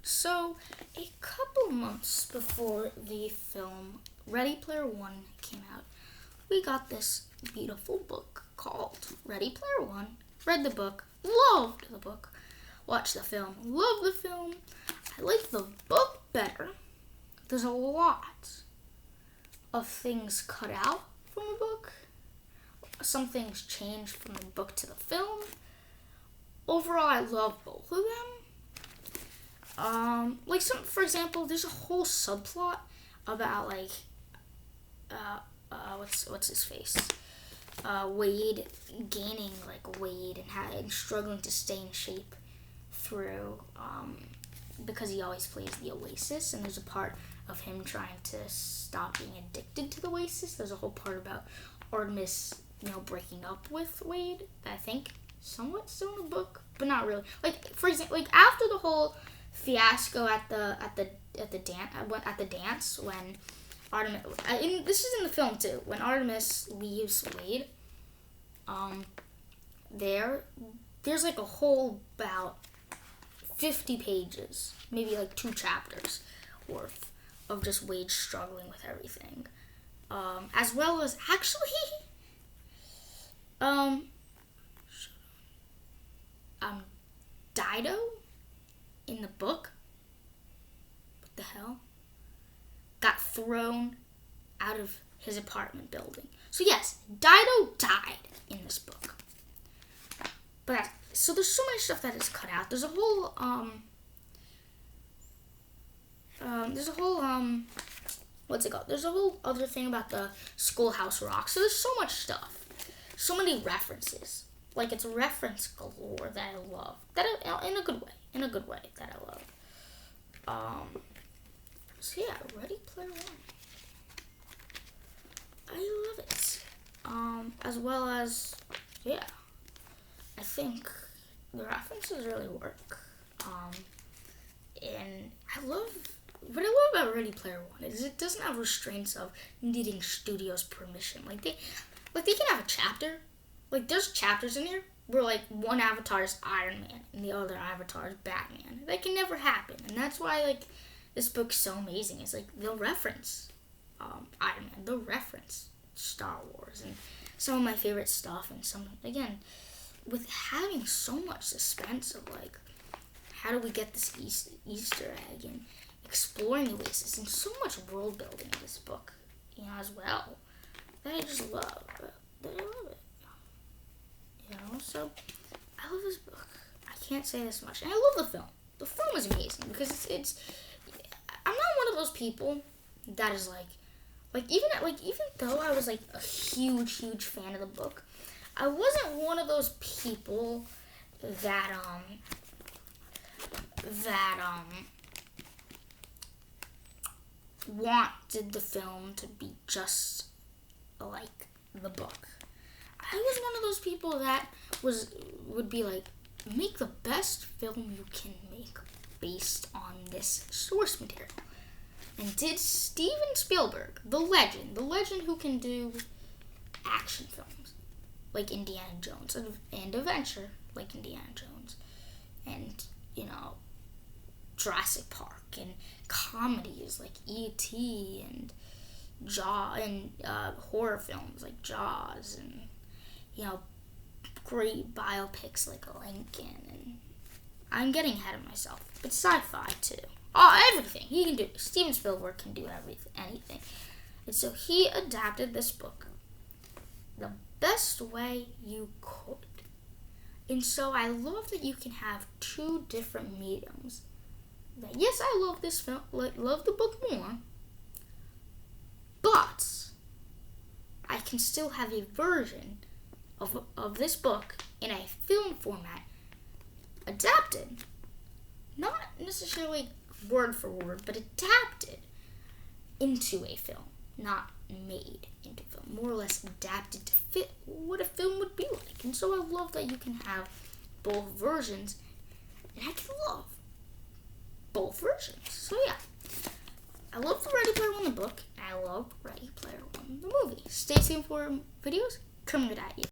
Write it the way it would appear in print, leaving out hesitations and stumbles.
So, a couple months before the film Ready Player One came out, we got this beautiful book called Ready Player One. Read the book, loved the book, watched the film, loved the film. I like the book better. There's a lot of things cut out from the book. Some things changed from the book to the film. Overall, I love both of them. For example, there's a whole subplot about what's his face, Wade gaining weight and struggling to stay in shape through because he always plays the Oasis, and there's a part of him trying to stop being addicted to the Oasis. There's a whole part about Artemis, breaking up with Wade that I think somewhat still in the book, but not really. For example, after the whole fiasco at the dance when Artemis, this is in the film too, when Artemis leaves Wade, there's a whole about 50 pages, maybe 2 chapters worth of just Wade struggling with everything, as well as Dido in the book, what the hell, got thrown out of his apartment building. So yes, Dido died in this book. So there's so much stuff that is cut out. There's a whole what's it called? There's a whole other thing about the Schoolhouse Rock. So there's so much stuff, so many references. It's reference galore that I love. In a good way that I love. So yeah, Ready Player One. I love it. As well as, yeah, I think the references really work. And what I love about Ready Player One is it doesn't have restraints of needing studio's permission. They can have a chapter. There's chapters in here where, one avatar is Iron Man and the other avatar is Batman. That can never happen. And that's why, this book's so amazing. It's, they'll reference Iron Man. They'll reference Star Wars and some of my favorite stuff. And again, with having so much suspense of, how do we get this Easter egg and exploring the Oasis and so much world building in this book, as well, that I just love. That I love it. So I love this book. I can't say this much. And I love the film. The film is amazing because it's I'm not one of those people that is even though I was a huge fan of the book, I wasn't one of those people that wanted the film to be just like the book. I was one of those people that would be make the best film you can make based on this source material. And did Steven Spielberg, the legend who can do action films like Indiana Jones and adventure like Indiana Jones, and Jurassic Park, and comedies like E.T. and Jaws, and horror films like Jaws, and great biopics like Lincoln, and I'm getting ahead of myself, but sci-fi too. Everything he can do. Steven Spielberg can do anything. And so he adapted this book the best way you could. And so I love that you can have 2 different mediums. That yes, I love this film, love the book more, but I can still have a version of this book in a film format, adapted, not necessarily word for word, but adapted into a film, not made into film, more or less adapted to fit what a film would be like. And so I love that you can have both versions, and I can love both versions. So yeah, I love the Ready Player One the book, and I love Ready Player One the movie. Stay tuned for videos coming at you.